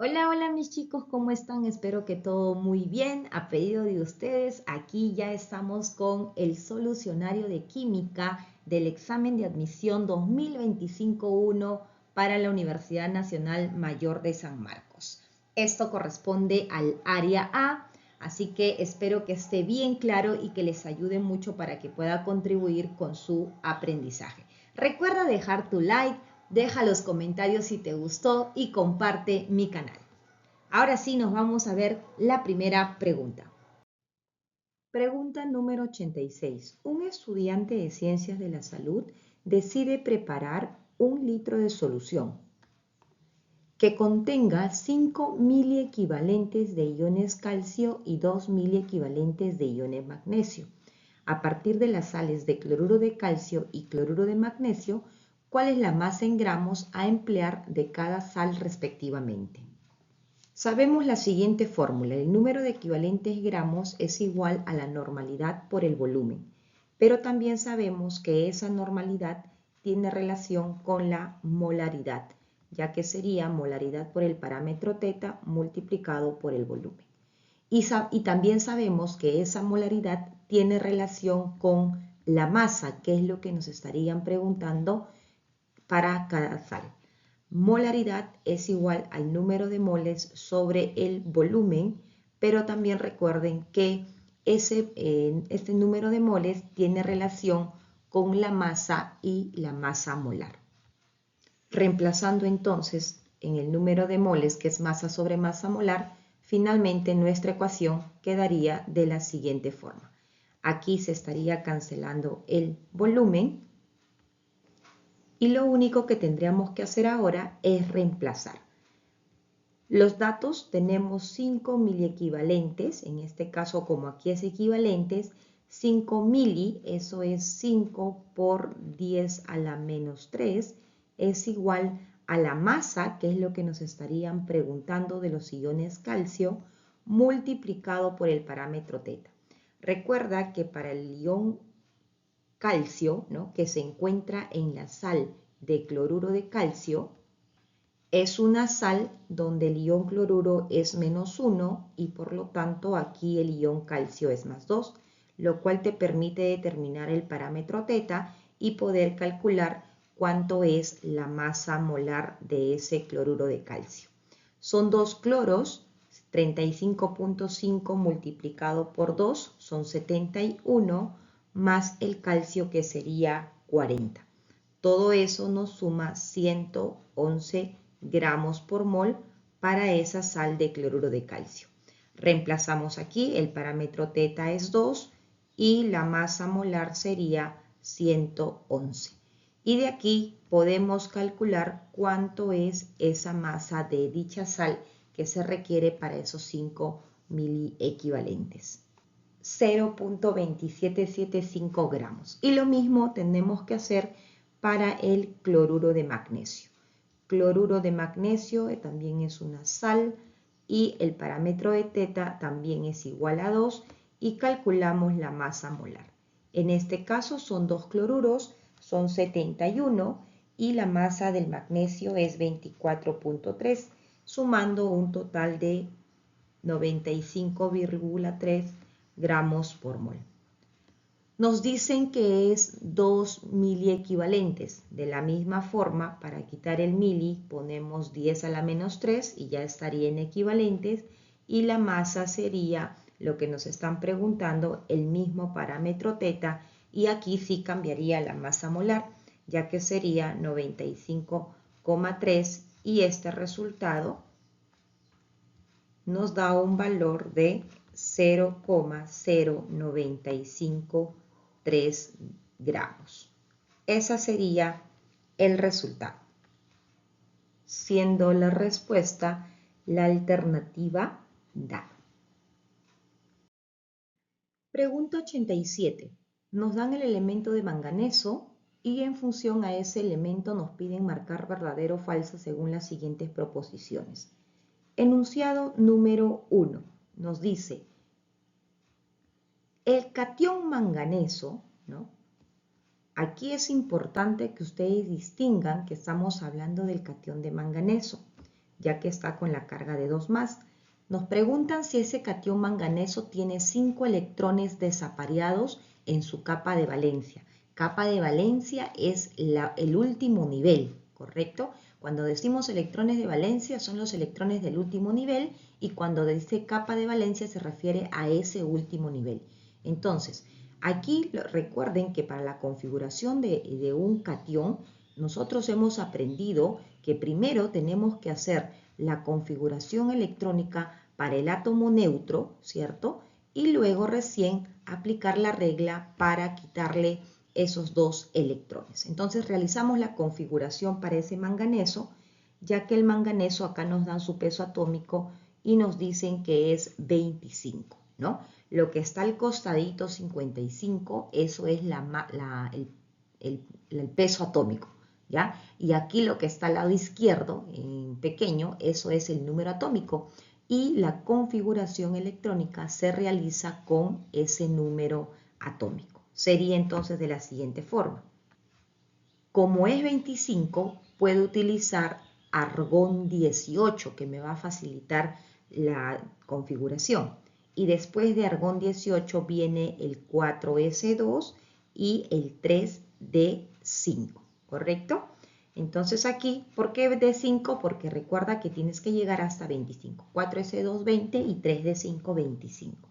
Hola, hola mis chicos, ¿cómo están? Espero que todo muy bien. A pedido de ustedes, aquí ya estamos con el solucionario de química del examen de admisión 2025-1 para la Universidad Nacional Mayor de San Marcos. Esto corresponde al área A, así que espero que esté bien claro y que les ayude mucho para que pueda contribuir con su aprendizaje. Recuerda dejar tu like. Deja los comentarios si te gustó y comparte mi canal. Ahora sí nos vamos a ver la primera pregunta. Pregunta número 86. Un estudiante de ciencias de la salud decide preparar un litro de solución que contenga 5 miliequivalentes de iones calcio y 2 miliequivalentes de iones magnesio. A partir de las sales de cloruro de calcio y cloruro de magnesio, ¿cuál es la masa en gramos a emplear de cada sal respectivamente? Sabemos la siguiente fórmula: el número de equivalentes gramos es igual a la normalidad por el volumen, pero también sabemos que esa normalidad tiene relación con la molaridad, ya que sería molaridad por el parámetro teta multiplicado por el volumen. Y también sabemos que esa molaridad tiene relación con la masa, que es lo que nos estarían preguntando para cada sal. Molaridad es igual al número de moles sobre el volumen, pero también recuerden que este número de moles tiene relación con la masa y la masa molar. Reemplazando entonces en el número de moles, que es masa sobre masa molar, finalmente nuestra ecuación quedaría de la siguiente forma. Aquí se estaría cancelando el volumen y lo único que tendríamos que hacer ahora es reemplazar. Los datos: tenemos 5 miliequivalentes, en este caso como aquí es equivalentes, 5 mili, eso es 5 por 10 a la menos 3, es igual a la masa, que es lo que nos estarían preguntando de los iones calcio, multiplicado por el parámetro teta. Recuerda que para el ion calcio, ¿no?, que se encuentra en la sal de cloruro de calcio, es una sal donde el ion cloruro es menos 1 y por lo tanto aquí el ion calcio es más 2, lo cual te permite determinar el parámetro teta y poder calcular cuánto es la masa molar de ese cloruro de calcio. Son dos cloros, 35.5 multiplicado por 2 son 71, más el calcio, que sería 40. Todo eso nos suma 111 gramos por mol para esa sal de cloruro de calcio. Reemplazamos aquí, el parámetro teta es 2 y la masa molar sería 111. Y de aquí podemos calcular cuánto es esa masa de dicha sal que se requiere para esos 5 miliequivalentes. 0.2775 gramos. Y lo mismo tenemos que hacer para el cloruro de magnesio. Cloruro de magnesio también es una sal y el parámetro de teta también es igual a 2 y calculamos la masa molar. En este caso son dos cloruros, son 71 y la masa del magnesio es 24.3, sumando un total de 95,3 gramos por mol. Nos dicen que es 2 miliequivalentes. De la misma forma, para quitar el mili, ponemos 10 a la menos 3 y ya estaría en equivalentes. Y la masa sería lo que nos están preguntando, el mismo parámetro teta. Y aquí sí cambiaría la masa molar, ya que sería 95,3 y este resultado nos da un valor de 0,0953 gramos. Ese sería el resultado, siendo la respuesta la alternativa D. Pregunta 87. Nos dan el elemento de manganeso y en función a ese elemento nos piden marcar verdadero o falso según las siguientes proposiciones. Enunciado número 1 nos dice: el catión manganeso, ¿no? Aquí es importante que ustedes distingan que estamos hablando del catión de manganeso. ya que está con la carga de 2+. Nos preguntan si ese catión manganeso tiene 5 electrones desapareados en su capa de valencia. Capa de valencia es el último nivel, ¿correcto? Cuando decimos electrones de valencia son los electrones del último nivel y cuando dice capa de valencia se refiere a ese último nivel. Entonces, aquí recuerden que para la configuración de un catión, nosotros hemos aprendido que primero tenemos que hacer la configuración electrónica para el átomo neutro, ¿cierto? Y luego recién aplicar la regla para quitarle esos 2 electrones. Entonces realizamos la configuración para ese manganeso, ya que el manganeso acá nos dan su peso atómico y nos dicen que es 25, ¿no? Lo que está al costadito 55, eso es el peso atómico, ¿ya? Y aquí lo que está al lado izquierdo, en pequeño, eso es el número atómico. Y la configuración electrónica se realiza con ese número atómico. Sería entonces de la siguiente forma. Como es 25, puedo utilizar argón 18, que me va a facilitar la configuración. Y después de argón 18 viene el 4s2 y el 3d5, ¿correcto? Entonces aquí, ¿por qué de 5? Porque recuerda que tienes que llegar hasta 25. 4s2, 20 y 3d5, 25.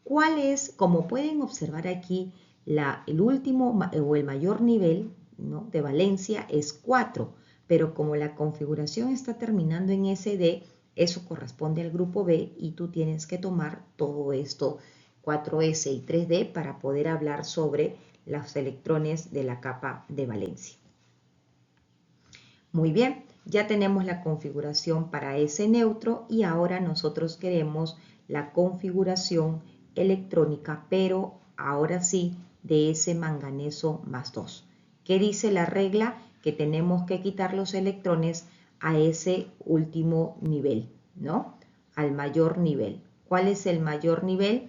¿Cuál es? Como pueden observar aquí, el último o el mayor nivel, ¿no?, de valencia es 4, pero como la configuración está terminando en SD, eso corresponde al grupo B y tú tienes que tomar todo esto, 4s y 3d, para poder hablar sobre los electrones de la capa de valencia. Muy bien, ya tenemos la configuración para ese neutro y ahora nosotros queremos la configuración electrónica, pero ahora sí de ese manganeso más 2. ¿Qué dice la regla? Que tenemos que quitar los electrones a ese último nivel, ¿no? Al mayor nivel. ¿Cuál es el mayor nivel?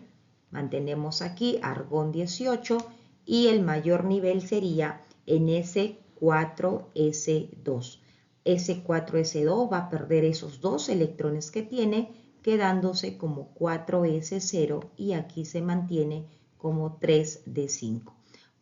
Mantenemos aquí argón 18 y el mayor nivel sería en ese 4s2. Ese 4s2 va a perder esos 2 electrones que tiene, quedándose como 4s0 y aquí se mantiene como 3d5.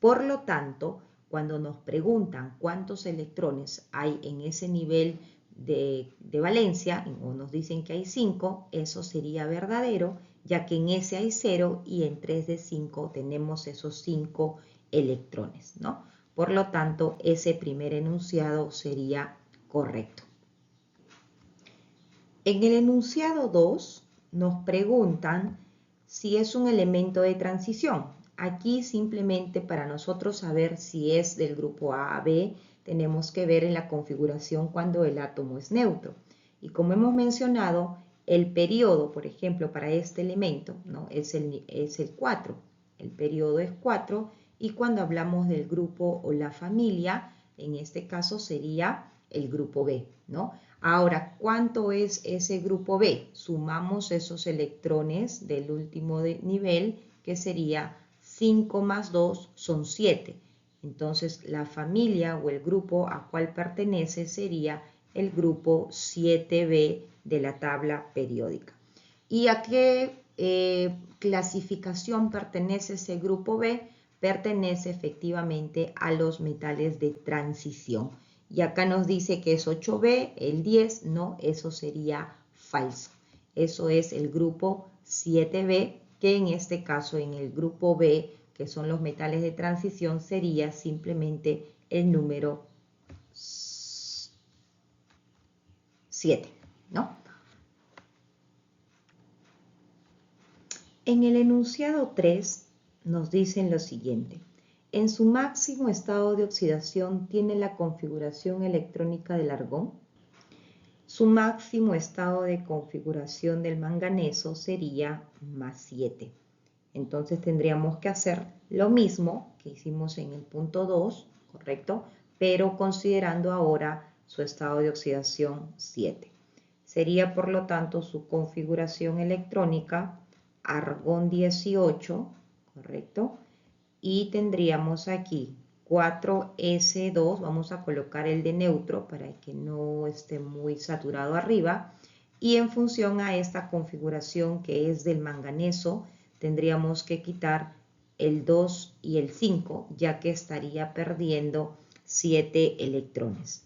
Por lo tanto, cuando nos preguntan cuántos electrones hay en ese nivel de valencia, o nos dicen que hay 5, eso sería verdadero, ya que en ese hay 0 y en 3d5 tenemos esos 5 electrones, ¿no? Por lo tanto, ese primer enunciado sería correcto. En el enunciado 2 nos preguntan si es un elemento de transición. Aquí simplemente para nosotros saber si es del grupo A a B, tenemos que ver en la configuración cuando el átomo es neutro. Y como hemos mencionado, el periodo, por ejemplo, para este elemento, ¿no?, es el 4. El periodo es 4 y cuando hablamos del grupo o la familia, en este caso sería el grupo B, ¿no? Ahora, ¿cuánto es ese grupo B? Sumamos esos electrones del último nivel, que sería 5 más 2 son 7. Entonces, la familia o el grupo a cual pertenece sería el grupo 7B de la tabla periódica. ¿Y a qué clasificación pertenece ese grupo B? Pertenece efectivamente a los metales de transición. Y acá nos dice que es 8B, el 10, no, eso sería falso. Eso es el grupo 7B, que en este caso en el grupo B, que son los metales de transición, sería simplemente el número 7, ¿no? En el enunciado 3 nos dicen lo siguiente. En su máximo estado de oxidación tiene la configuración electrónica del argón. Su máximo estado de configuración del manganeso sería más 7. Entonces tendríamos que hacer lo mismo que hicimos en el punto 2, ¿correcto? Pero considerando ahora su estado de oxidación 7. Sería por lo tanto su configuración electrónica argón 18, ¿correcto? Y tendríamos aquí 4S2, vamos a colocar el de neutro para que no esté muy saturado arriba, y en función a esta configuración que es del manganeso, tendríamos que quitar el 2 y el 5, ya que estaría perdiendo 7 electrones.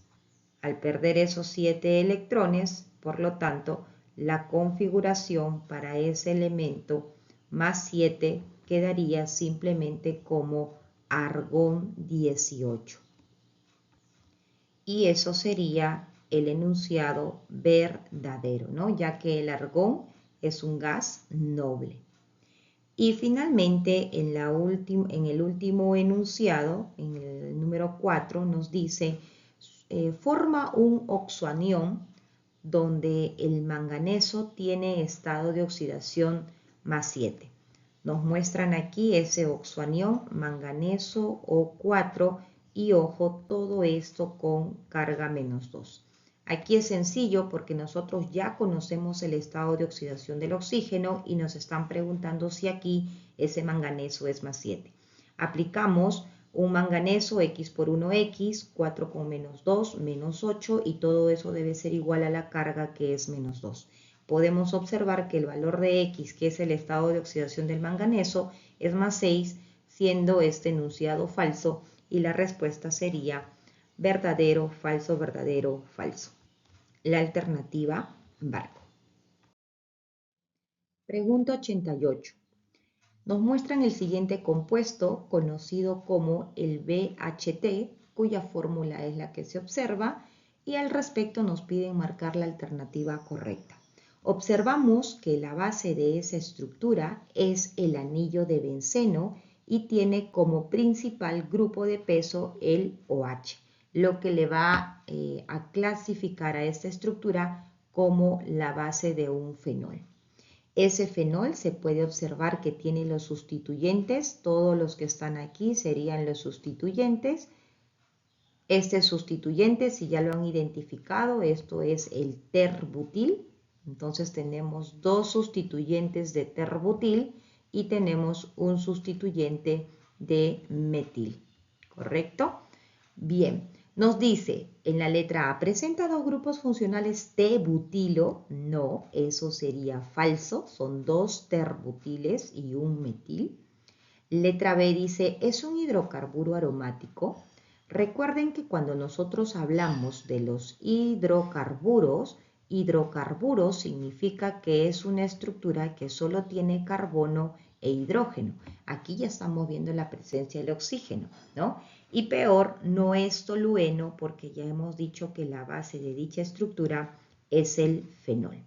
Al perder esos 7 electrones, por lo tanto, la configuración para ese elemento más 7 quedaría simplemente como argón 18. Y eso sería el enunciado verdadero, ¿no? Ya que el argón es un gas noble. Y finalmente, en el último enunciado, en el número 4, nos dice, forma un oxoanión donde el manganeso tiene estado de oxidación más 7. Nos muestran aquí ese oxoanión, manganeso O4, y ojo, todo esto con carga menos 2. Aquí es sencillo porque nosotros ya conocemos el estado de oxidación del oxígeno y nos están preguntando si aquí ese manganeso es más 7. Aplicamos un manganeso X por 1X, 4 con menos 2, menos 8, y todo eso debe ser igual a la carga que es menos 2. Podemos observar que el valor de X, que es el estado de oxidación del manganeso, es más 6, siendo este enunciado falso, y la respuesta sería verdadero, falso, verdadero, falso. La alternativa, barco. Pregunta 88. Nos muestran el siguiente compuesto conocido como el BHT, cuya fórmula es la que se observa, y al respecto nos piden marcar la alternativa correcta. Observamos que la base de esa estructura es el anillo de benceno y tiene como principal grupo de peso el OH, lo que le va a clasificar a esta estructura como la base de un fenol. Ese fenol se puede observar que tiene los sustituyentes, todos los que están aquí serían los sustituyentes. Este sustituyente, si ya lo han identificado, esto es el terbutil. Entonces tenemos dos sustituyentes de terbutil y tenemos un sustituyente de metil, ¿correcto? Bien, nos dice en la letra A, ¿presenta dos grupos funcionales T-butilo? No, eso sería falso, son dos terbutiles y un metil. Letra B dice, ¿es un hidrocarburo aromático? Recuerden que cuando nosotros hablamos de los hidrocarburo significa que es una estructura que solo tiene carbono e hidrógeno. Aquí ya estamos viendo la presencia del oxígeno, ¿no? Y peor, no es tolueno porque ya hemos dicho que la base de dicha estructura es el fenol.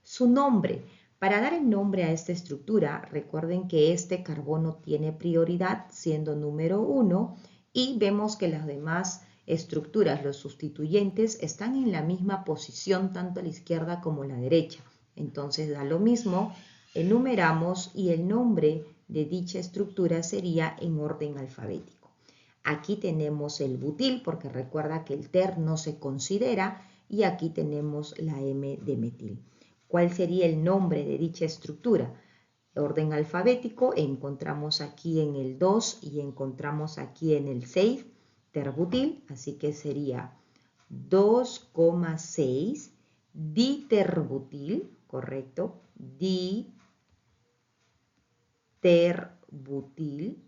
Su nombre. Para dar el nombre a esta estructura, recuerden que este carbono tiene prioridad siendo número 1 y vemos que las demás estructuras, los sustituyentes, están en la misma posición tanto a la izquierda como a la derecha. Entonces da lo mismo, enumeramos y el nombre de dicha estructura sería en orden alfabético. Aquí tenemos el butil porque recuerda que el ter no se considera y aquí tenemos la M de metil. ¿Cuál sería el nombre de dicha estructura? Orden alfabético, encontramos aquí en el 2 y encontramos aquí en el 6 terbutil, así que sería 2,6 diterbutil, ¿correcto? Diterbutil.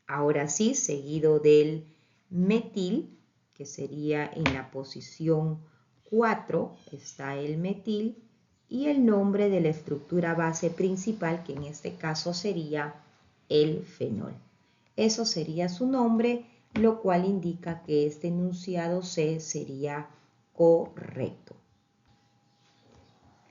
Ahora sí, seguido del metil, que sería en la posición 4, está el metil, y el nombre de la estructura base principal, que en este caso sería el fenol. Eso sería su nombre, lo cual indica que este enunciado C sería correcto.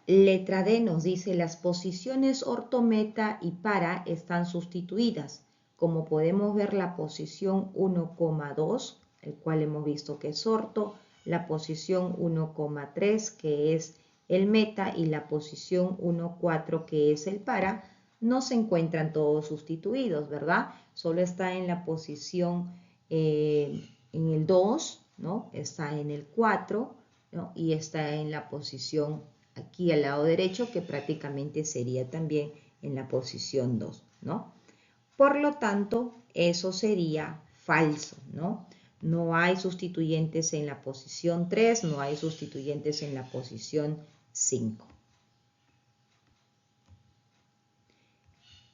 Letra D nos dice las posiciones orto, meta y para están sustituidas. Como podemos ver, la posición 1,2, el cual hemos visto que es orto, la posición 1,3 que es el meta y la posición 1,4 que es el para, no se encuentran todos sustituidos, ¿verdad? Solo está en la posición en el 2, ¿no? Está en el 4, ¿no? Y está en la posición aquí al lado derecho, que prácticamente sería también en la posición 2, ¿no? Por lo tanto, eso sería falso, ¿no? No hay sustituyentes en la posición 3, no hay sustituyentes en la posición 5.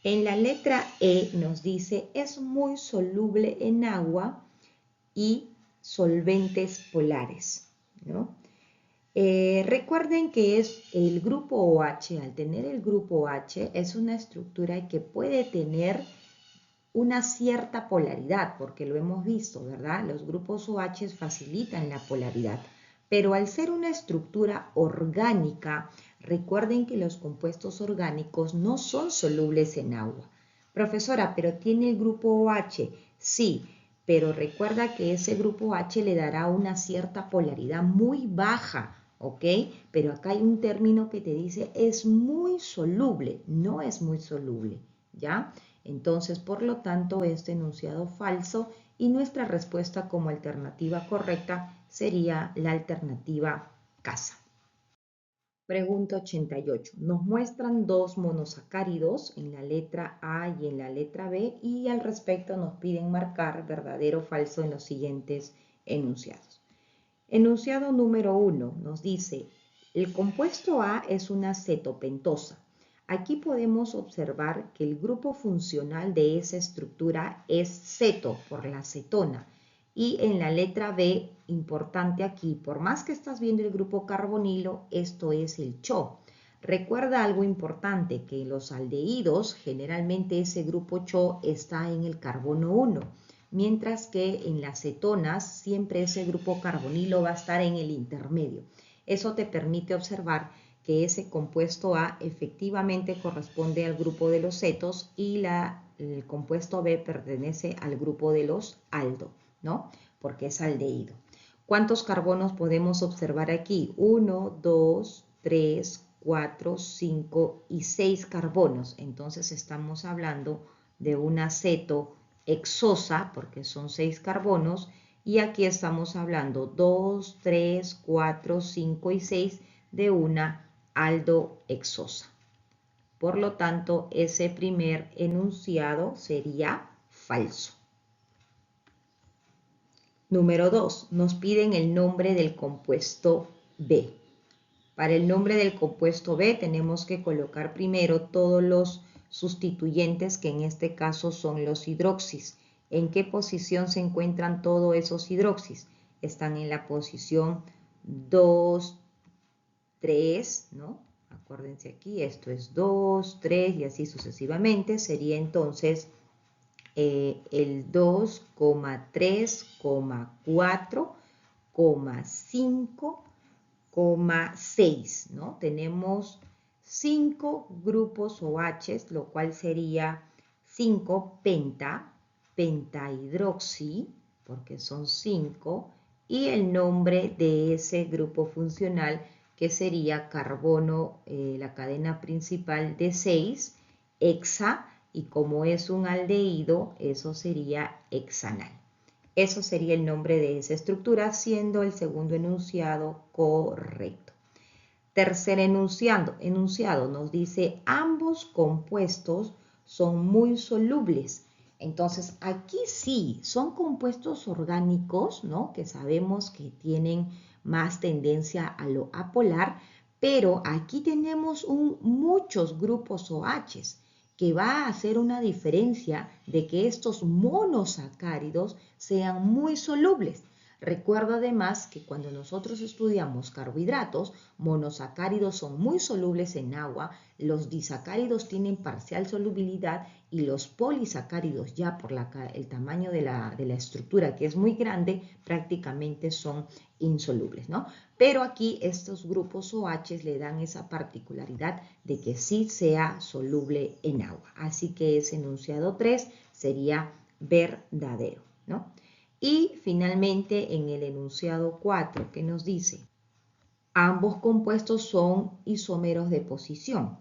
En la letra E nos dice, es muy soluble en agua y solventes polares, ¿no? Recuerden que es el grupo OH, al tener el grupo OH, es una estructura que puede tener una cierta polaridad, porque lo hemos visto, ¿verdad? Los grupos OH facilitan la polaridad, pero al ser una estructura orgánica, recuerden que los compuestos orgánicos no son solubles en agua. Profesora, pero tiene el grupo OH, sí, pero recuerda que ese grupo OH le dará una cierta polaridad muy baja, ¿ok? Pero acá hay un término que te dice es muy soluble, no es muy soluble, ¿ya? Entonces, por lo tanto, este enunciado falso y nuestra respuesta como alternativa correcta sería la alternativa casa. Pregunta 88. Nos muestran dos monosacáridos en la letra A y en la letra B y al respecto nos piden marcar verdadero o falso en los siguientes enunciados. Enunciado número 1 nos dice, el compuesto A es una cetopentosa. Aquí podemos observar que el grupo funcional de esa estructura es ceto por la cetona. Y en la letra B, importante aquí, por más que estás viendo el grupo carbonilo, esto es el CHO. Recuerda algo importante, que en los aldehídos generalmente ese grupo CHO está en el carbono 1. Mientras que en las cetonas siempre ese grupo carbonilo va a estar en el intermedio. Eso te permite observar que ese compuesto A efectivamente corresponde al grupo de los cetos y el compuesto B pertenece al grupo de los aldo, ¿no? Porque es aldehído. ¿Cuántos carbonos podemos observar aquí? 1, 2, 3, 4, 5 y 6 carbonos. Entonces estamos hablando de un aceto hexosa, porque son 6 carbonos, y aquí estamos hablando 2, 3, 4, 5 y 6 de una aldohexosa. Por lo tanto, ese primer enunciado sería falso. Número 2. Nos piden el nombre del compuesto B. Para el nombre del compuesto B tenemos que colocar primero todos los sustituyentes, que en este caso son los hidroxis. ¿En qué posición se encuentran todos esos hidroxis? Están en la posición 2, 3, ¿no? Acuérdense aquí, esto es 2, 3 y así sucesivamente. Sería entonces el 2, 3, 4, 5, 6, ¿no? Tenemos 5 grupos OH, lo cual sería 5 pentahidroxi, porque son 5, y el nombre de ese grupo funcional que sería carbono, la cadena principal de 6, hexa, y como es un aldehído, eso sería hexanal. Eso sería el nombre de esa estructura, siendo el segundo enunciado correcto. Tercer enunciado nos dice, ambos compuestos son muy solubles. Entonces, aquí sí, son compuestos orgánicos, ¿no? Que sabemos que tienen más tendencia a lo apolar, pero aquí tenemos muchos grupos OH, que va a hacer una diferencia de que estos monosacáridos sean muy solubles. Recuerda además que cuando nosotros estudiamos carbohidratos, monosacáridos son muy solubles en agua, los disacáridos tienen parcial solubilidad y los polisacáridos ya por el tamaño de la estructura que es muy grande prácticamente son insolubles, ¿no? Pero aquí estos grupos OH le dan esa particularidad de que sí sea soluble en agua. Así que ese enunciado 3 sería verdadero, ¿no? Y finalmente en el enunciado 4, ¿qué nos dice? Ambos compuestos son isómeros de posición.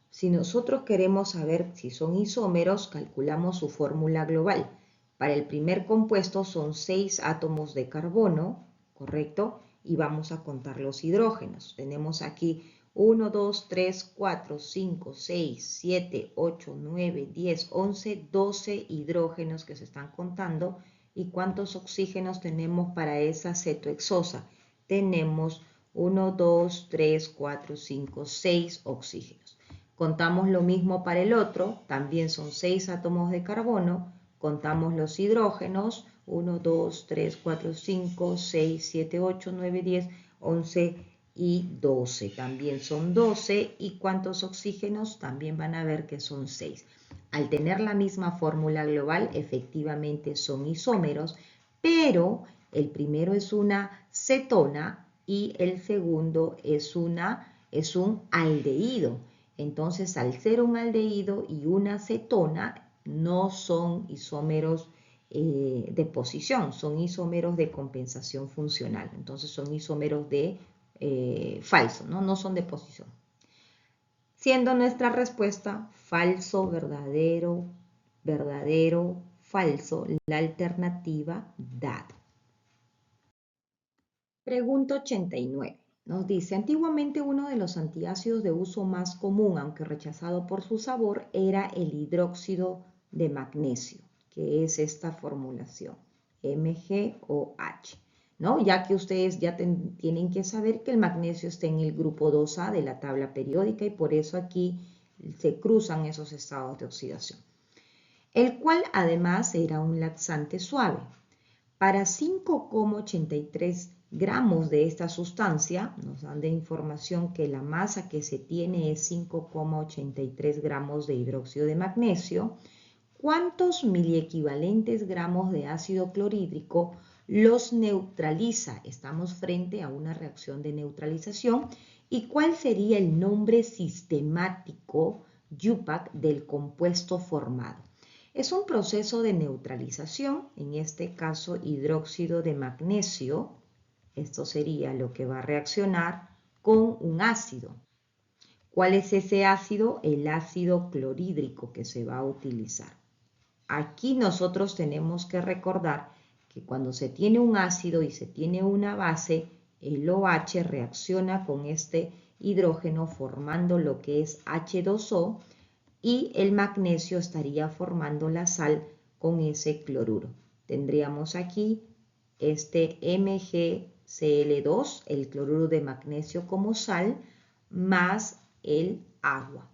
Si nosotros queremos saber si son isómeros, calculamos su fórmula global. Para el primer compuesto son 6 átomos de carbono, ¿correcto? Y vamos a contar los hidrógenos. Tenemos aquí 1, 2, 3, 4, 5, 6, 7, 8, 9, 10, 11, 12 hidrógenos que se están contando ¿Y cuántos oxígenos tenemos para esa cetohexosa? Tenemos 1, 2, 3, 4, 5, 6 oxígenos. Contamos lo mismo para el otro, también son 6 átomos de carbono. Contamos los hidrógenos, 1, 2, 3, 4, 5, 6, 7, 8, 9, 10, 11 y 12. También son 12. ¿Y cuántos oxígenos? También van a ver que son 6. Al tener la misma fórmula global, efectivamente son isómeros, pero el primero es una cetona y el segundo es un aldehído. Entonces, al ser un aldehído y una cetona, no son isómeros de posición, son isómeros de compensación funcional. Entonces, son isómeros de falso, ¿no? No son de posición. Siendo nuestra respuesta falso, verdadero, verdadero, falso, la alternativa dado. Pregunta 89. Nos dice, antiguamente uno de los antiácidos de uso más común, aunque rechazado por su sabor, era el hidróxido de magnesio, que es esta formulación, MgOH, ¿no? Ya que ustedes ya tienen que saber que el magnesio está en el grupo 2A de la tabla periódica y por eso aquí se cruzan esos estados de oxidación. El cual además era un laxante suave. Para 5,83 gramos de esta sustancia, nos dan de información que la masa que se tiene es 5,83 gramos de hidróxido de magnesio. ¿Cuántos miliequivalentes gramos de ácido clorhídrico los neutraliza? Estamos frente a una reacción de neutralización. ¿Y cuál sería el nombre sistemático YUPAC del compuesto formado? Es un proceso de neutralización, en este caso hidróxido de magnesio. Esto sería lo que va a reaccionar con un ácido. ¿Cuál es ese ácido? El ácido clorhídrico que se va a utilizar. Aquí nosotros tenemos que recordar que cuando se tiene un ácido y se tiene una base, el OH reacciona con este hidrógeno formando lo que es H2O, y el magnesio estaría formando la sal con ese cloruro. Tendríamos aquí este MgCl2, el cloruro de magnesio como sal, más el agua.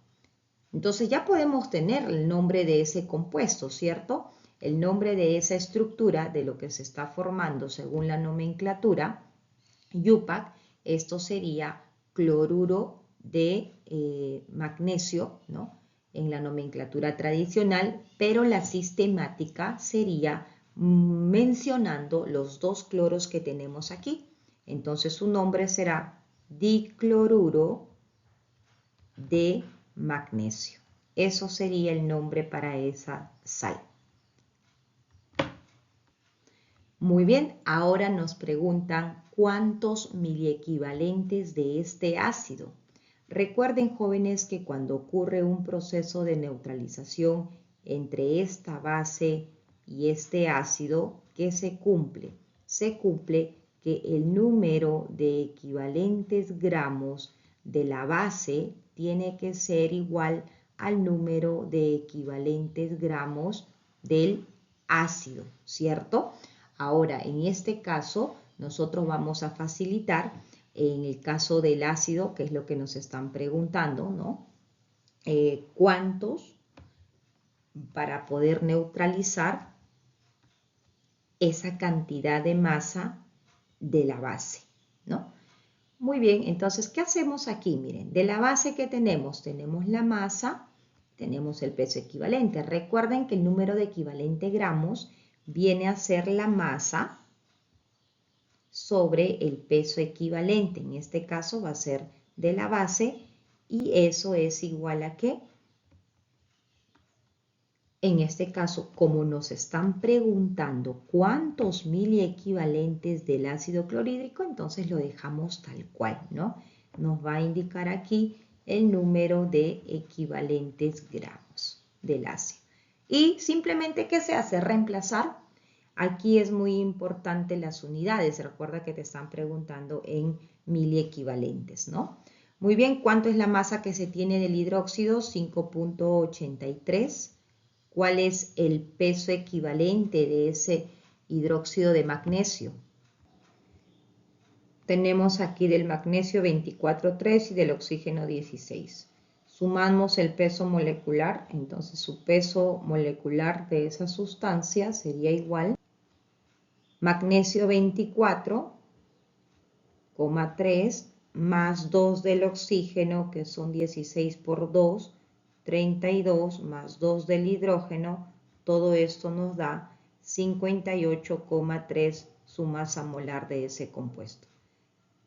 Entonces ya podemos tener el nombre de ese compuesto, ¿cierto? El nombre de esa estructura de lo que se está formando según la nomenclatura YUPAC, esto sería cloruro de magnesio, ¿no? En la nomenclatura tradicional, pero la sistemática sería mencionando los dos cloros que tenemos aquí. Entonces su nombre será dicloruro de magnesio. Eso sería el nombre para esa sal. Muy bien, ahora nos preguntan cuántos miliequivalentes de este ácido. Recuerden, jóvenes, que cuando ocurre un proceso de neutralización entre esta base y este ácido, ¿qué se cumple? Se cumple que el número de equivalentes gramos de la base tiene que ser igual al número de equivalentes gramos del ácido, ¿cierto? Ahora, en este caso, nosotros vamos a facilitar, en el caso del ácido, que es lo que nos están preguntando, ¿no? ¿Cuántos para poder neutralizar esa cantidad de masa de la base, ¿no? Muy bien, entonces, ¿qué hacemos aquí? Miren, de la base que tenemos la masa, tenemos el peso equivalente. Recuerden que el número de equivalente gramos viene a ser la masa sobre el peso equivalente. En este caso va a ser de la base y eso es igual a ¿qué? En este caso, como nos están preguntando cuántos miliequivalentes del ácido clorhídrico, entonces lo dejamos tal cual, ¿no? Nos va a indicar aquí el número de equivalentes gramos del ácido. Y simplemente, ¿qué se hace? Reemplazar. Aquí es muy importante las unidades. Recuerda que te están preguntando en miliequivalentes, ¿no? Muy bien, ¿cuánto es la masa que se tiene del hidróxido? 5,83. ¿Cuál es el peso equivalente de ese hidróxido de magnesio. Tenemos aquí del magnesio 24,3 y del oxígeno 16. Sumamos el peso molecular, entonces su peso molecular de esa sustancia sería igual magnesio 24,3 más 2 del oxígeno, que son 16 por 2, 32, más 2 del hidrógeno, todo esto nos da 58,3 su masa molar de ese compuesto.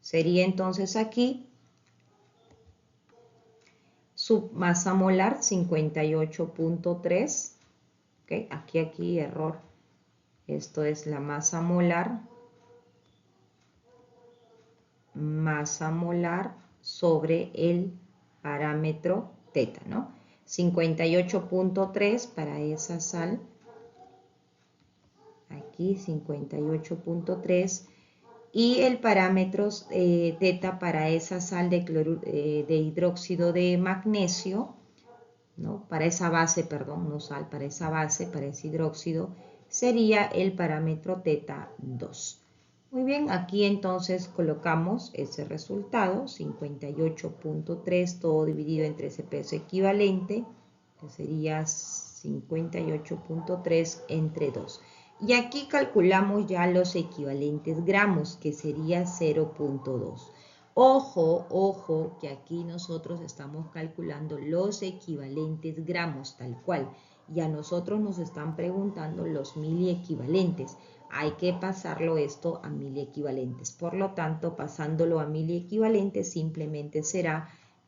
Sería entonces aquí su masa molar 58,3, ¿okay? Aquí error, esto es la masa molar sobre el parámetro teta, ¿no? 58,3 para esa sal, aquí 58,3, y el parámetro teta para esa sal de hidróxido de magnesio, ¿no? Para esa base, perdón, no sal, para esa base, para ese hidróxido, sería el parámetro teta 2. Muy bien, aquí entonces colocamos ese resultado, 58,3, todo dividido entre ese peso equivalente, que sería 58,3 entre 2. Y aquí calculamos ya los equivalentes gramos, que sería 0,2. Ojo, ojo, que aquí nosotros estamos calculando los equivalentes gramos, tal cual. Y a nosotros nos están preguntando los miliequivalentes. Hay que pasarlo esto a miliequivalentes. Por lo tanto, pasándolo a miliequivalentes, simplemente será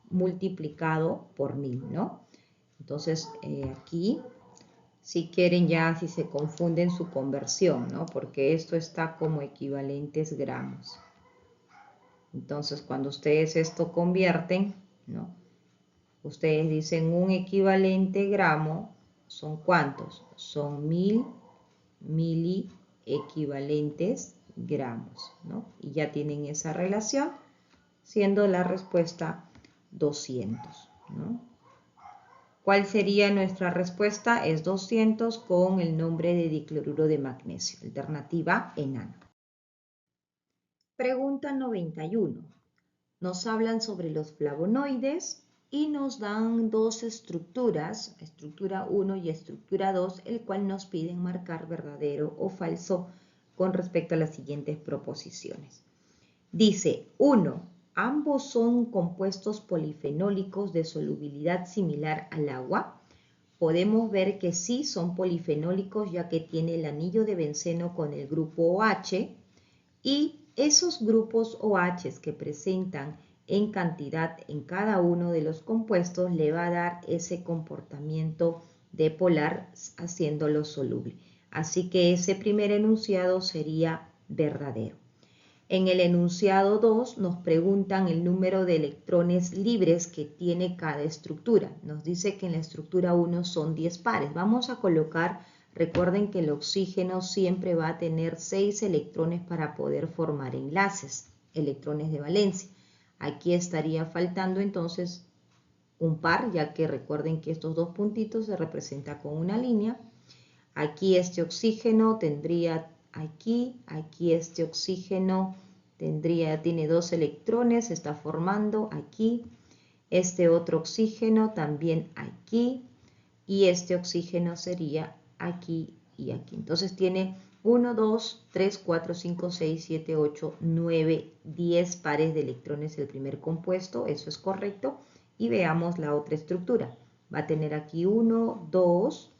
multiplicado por 1000, ¿no? Entonces, aquí, si quieren ya, si se confunden su conversión, ¿no? Porque esto está como equivalentes gramos. Entonces, cuando ustedes esto convierten, ¿no? Ustedes dicen un equivalente gramo, ¿son cuántos? Son 1000 miliequivalentes gramos, ¿no? Y ya tienen esa relación, siendo la respuesta 200, ¿no? ¿Cuál sería nuestra respuesta? Es 200 con el nombre de dicloruro de magnesio, alternativa enano. Pregunta 91. Nos hablan sobre los flavonoides y nos dan dos estructuras, estructura 1 y estructura 2, el cual nos piden marcar verdadero o falso con respecto a las siguientes proposiciones. Dice, 1. Ambos son compuestos polifenólicos de solubilidad similar al agua. Podemos ver que sí son polifenólicos, ya que tiene el anillo de benceno con el grupo OH, y esos grupos OH que presentan en cantidad en cada uno de los compuestos le va a dar ese comportamiento de polar haciéndolo soluble. Así que ese primer enunciado sería verdadero. En el enunciado 2 nos preguntan el número de electrones libres que tiene cada estructura. Nos dice que en la estructura 1 son 10 pares. Vamos a colocar, recuerden que el oxígeno siempre va a tener 6 electrones para poder formar enlaces, electrones de valencia. Aquí estaría faltando entonces un par, ya que recuerden que estos dos puntitos se representan con una línea. Aquí este oxígeno tendría aquí este oxígeno tiene 2 electrones, se está formando aquí. Este otro oxígeno también aquí. Y este oxígeno sería aquí y aquí. Entonces tiene 1, 2, 3, 4, 5, 6, 7, 8, 9, 10 pares de electrones el primer compuesto. Eso es correcto. Y veamos la otra estructura. Va a tener aquí 1, 2,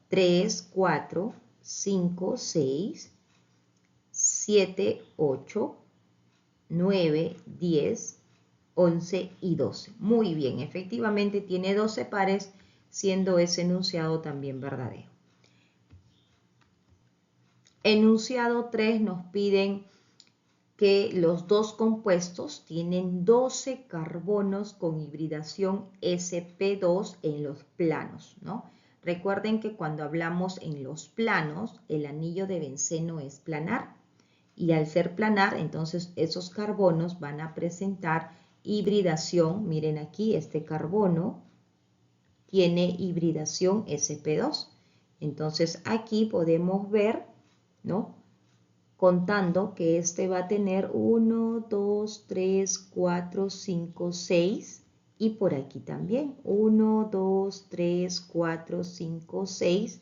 3, 4, 5, 6, 7, 8, 9, 10, 11 y 12. Muy bien, efectivamente tiene 12 pares, siendo ese enunciado también verdadero. Enunciado 3 nos piden que los dos compuestos tienen 12 carbonos con hibridación sp2 en los planos, ¿no? Recuerden que cuando hablamos en los planos, el anillo de benceno es planar. Y al ser planar, entonces esos carbonos van a presentar hibridación. Miren aquí, este carbono tiene hibridación sp2. Entonces aquí podemos ver, ¿no? Contando que este va a tener 1, 2, 3, 4, 5, 6 y por aquí también 1, 2, 3, 4, 5, 6,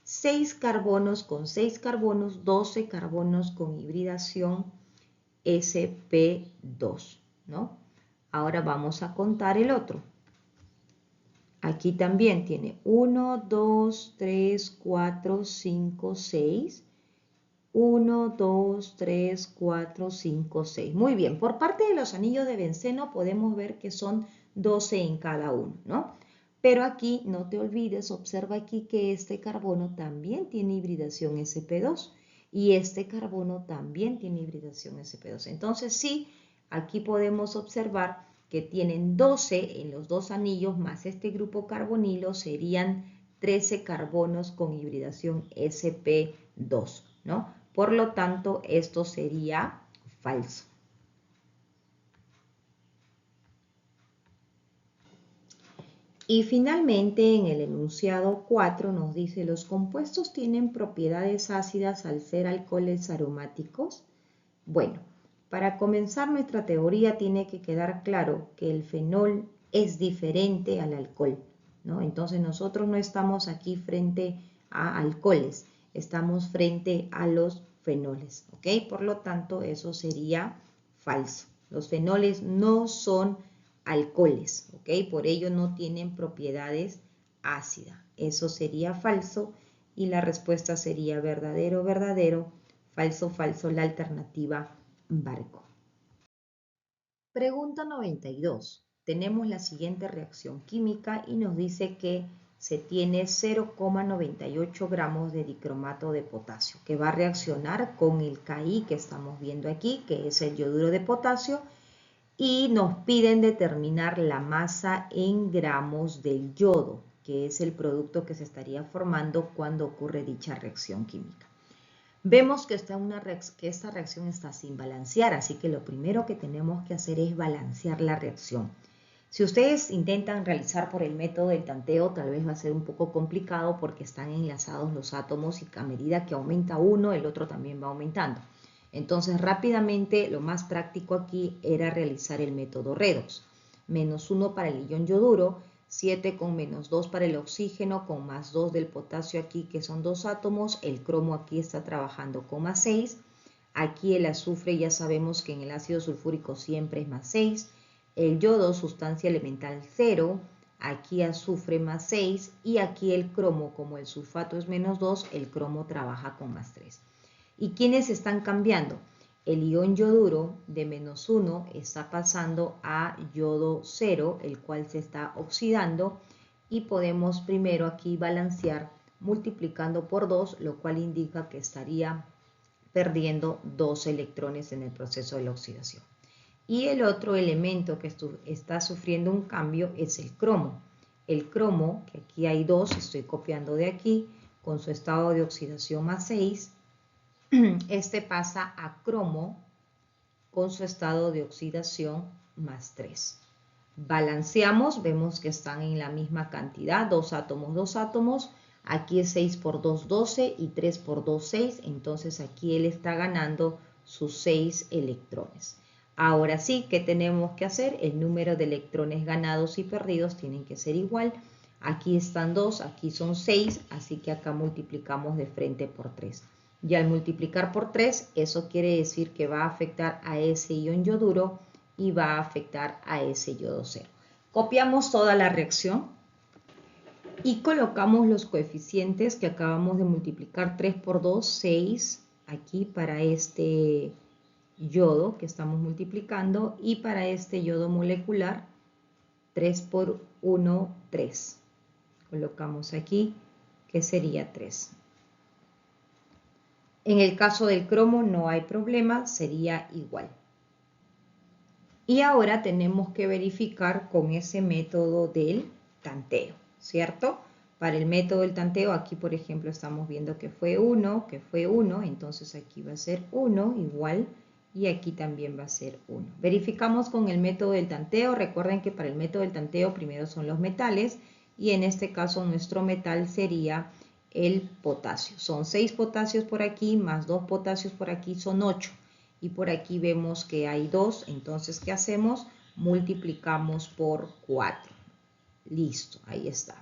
6 carbonos con 6 carbonos, 12 carbonos con hibridación sp2, ¿no? Ahora vamos a contar el otro. Aquí también tiene 1, 2, 3, 4, 5, 6. 1, 2, 3, 4, 5, 6. Muy bien, por parte de los anillos de benceno podemos ver que son 12 en cada uno, ¿no? Pero aquí no te olvides, observa aquí que este carbono también tiene hibridación sp2 y este carbono también tiene hibridación sp2. Entonces sí, aquí podemos observar que tienen 12 en los dos anillos más este grupo carbonilo serían 13 carbonos con hibridación sp2, ¿no? Por lo tanto, esto sería falso. Y finalmente, en el enunciado 4 nos dice, ¿los compuestos tienen propiedades ácidas al ser alcoholes aromáticos? Bueno, para comenzar nuestra teoría tiene que quedar claro que el fenol es diferente al alcohol, ¿no? Entonces nosotros no estamos aquí frente a alcoholes, estamos frente a los fenoles, ¿ok? Por lo tanto, eso sería falso. Los fenoles no son alcoholes, ¿ok? Por ello no tienen propiedades ácidas. Eso sería falso y la respuesta sería verdadero, verdadero, falso, falso, la alternativa barco. Pregunta 92. Tenemos la siguiente reacción química y nos dice que se tiene 0,98 gramos de dicromato de potasio, que va a reaccionar con el Ki que estamos viendo aquí, que es el yoduro de potasio, y nos piden determinar la masa en gramos del yodo, que es el producto que se estaría formando cuando ocurre dicha reacción química. Vemos que esta reacción está sin balancear, así que lo primero que tenemos que hacer es balancear la reacción. Si ustedes intentan realizar por el método del tanteo, tal vez va a ser un poco complicado porque están enlazados los átomos y a medida que aumenta uno, el otro también va aumentando. Entonces, rápidamente, lo más práctico aquí era realizar el método redox. -1 para el ion yoduro, 7 con -2 para el oxígeno, con +2 del potasio aquí, que son 2 átomos. El cromo aquí está trabajando con +6. Aquí el azufre ya sabemos que en el ácido sulfúrico siempre es +6. El yodo, sustancia elemental 0. Aquí azufre +6. Y aquí el cromo, como el sulfato es -2, el cromo trabaja con +3. ¿Y quiénes están cambiando? El ion yoduro de -1 está pasando a yodo 0, el cual se está oxidando, y podemos primero aquí balancear multiplicando por 2, lo cual indica que estaría perdiendo 2 electrones en el proceso de la oxidación. Y el otro elemento que está sufriendo un cambio es el cromo. El cromo, que aquí hay 2, estoy copiando de aquí, con su estado de oxidación +6, este pasa a cromo con su estado de oxidación +3. Balanceamos, vemos que están en la misma cantidad, 2 átomos, 2 átomos. Aquí es 6 por 2, 12 y 3 por 2, 6. Entonces aquí él está ganando sus 6 electrones. Ahora sí, ¿qué tenemos que hacer? El número de electrones ganados y perdidos tienen que ser igual. Aquí están 2, aquí son 6, así que acá multiplicamos de frente por 3. Y al multiplicar por 3, eso quiere decir que va a afectar a ese ion yoduro y va a afectar a ese yodo 0. Copiamos toda la reacción y colocamos los coeficientes que acabamos de multiplicar. 3 por 2, 6, aquí para este yodo que estamos multiplicando, y para este yodo molecular 3 por 1, 3. Colocamos aquí que sería 3. En el caso del cromo no hay problema, sería igual. Y ahora tenemos que verificar con ese método del tanteo, ¿cierto? Para el método del tanteo, aquí por ejemplo estamos viendo que fue 1, entonces aquí va a ser 1 igual, y aquí también va a ser 1. Verificamos con el método del tanteo. Recuerden que para el método del tanteo primero son los metales, y en este caso nuestro metal sería el potasio. Son 6 potasios por aquí, más 2 potasios por aquí, son 8. Y por aquí vemos que hay 2, entonces, ¿qué hacemos? Multiplicamos por 4. Listo, ahí está.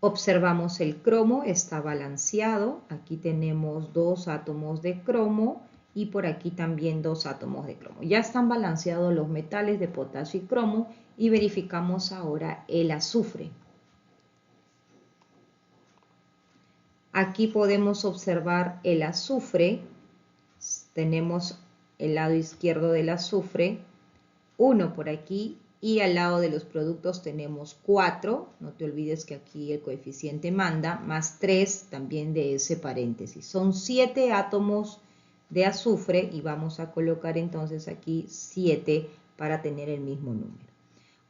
Observamos el cromo, está balanceado. Aquí tenemos 2 átomos de cromo y por aquí también 2 átomos de cromo. Ya están balanceados los metales de potasio y cromo y verificamos ahora el azufre. Aquí podemos observar el azufre. Tenemos el lado izquierdo del azufre, 1 por aquí, y al lado de los productos tenemos 4, no te olvides que aquí el coeficiente manda, más 3 también de ese paréntesis. Son 7 átomos de azufre y vamos a colocar entonces aquí 7 para tener el mismo número.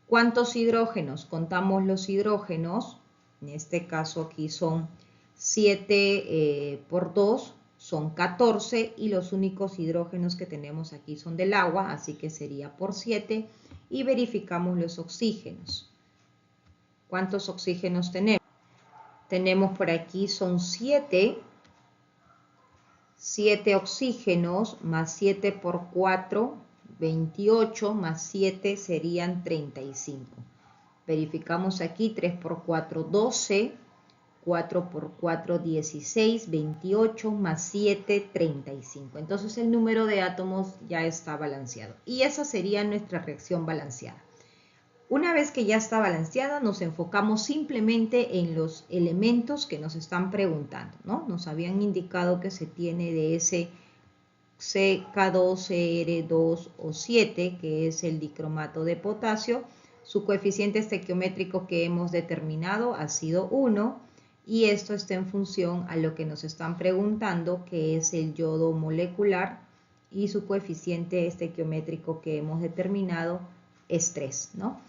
¿Cuántos hidrógenos? Contamos los hidrógenos, en este caso aquí son 7 por 2, son 14 y los únicos hidrógenos que tenemos aquí son del agua, así que sería por 7 y verificamos los oxígenos. ¿Cuántos oxígenos tenemos? Tenemos por aquí son 7 oxígenos más 7 por 4, 28 más 7 serían 35. Verificamos aquí 3 por 4, 12. 4 por 4, 16, 28, más 7, 35. Entonces el número de átomos ya está balanceado. Y esa sería nuestra reacción balanceada. Una vez que ya está balanceada, nos enfocamos simplemente en los elementos que nos están preguntando, ¿no? Nos habían indicado que se tiene de ese K2, Cr2 o 7, que es el dicromato de potasio. Su coeficiente estequiométrico que hemos determinado ha sido 1. Y esto está en función a lo que nos están preguntando, que es el yodo molecular, y su coeficiente estequiométrico que hemos determinado es 3, ¿no?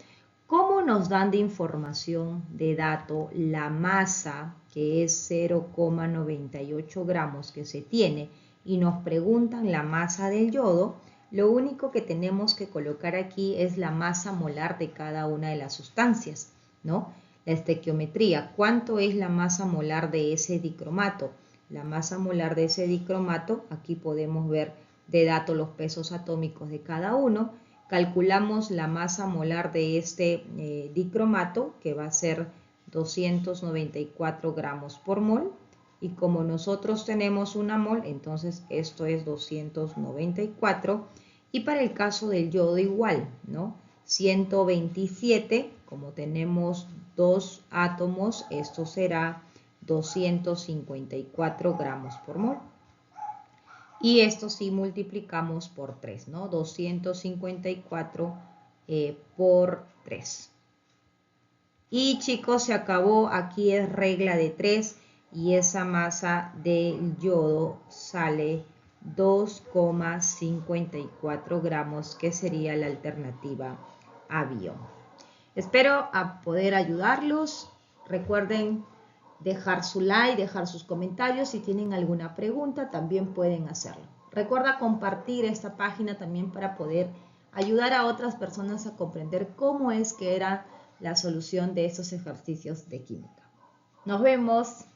¿Cómo nos dan de información de dato la masa, que es 0,98 gramos que se tiene, y nos preguntan la masa del yodo? Lo único que tenemos que colocar aquí es la masa molar de cada una de las sustancias, ¿no? La estequiometría, ¿cuánto es la masa molar de ese dicromato? La masa molar de ese dicromato, aquí podemos ver de dato los pesos atómicos de cada uno. Calculamos la masa molar de este dicromato, que va a ser 294 gramos por mol. Y como nosotros tenemos una mol, entonces esto es 294. Y para el caso del yodo igual, ¿no? 127, como tenemos 2 átomos, esto será 254 gramos por mol. Y esto sí multiplicamos por 3, ¿no? 254 por 3. Y chicos, se acabó. Aquí es regla de 3 y esa masa del yodo sale 2,54 gramos, que sería la alternativa avión. Espero poder ayudarlos. Recuerden dejar su like, dejar sus comentarios. Si tienen alguna pregunta, también pueden hacerlo. Recuerda compartir esta página también para poder ayudar a otras personas a comprender cómo es que era la solución de estos ejercicios de química. Nos vemos.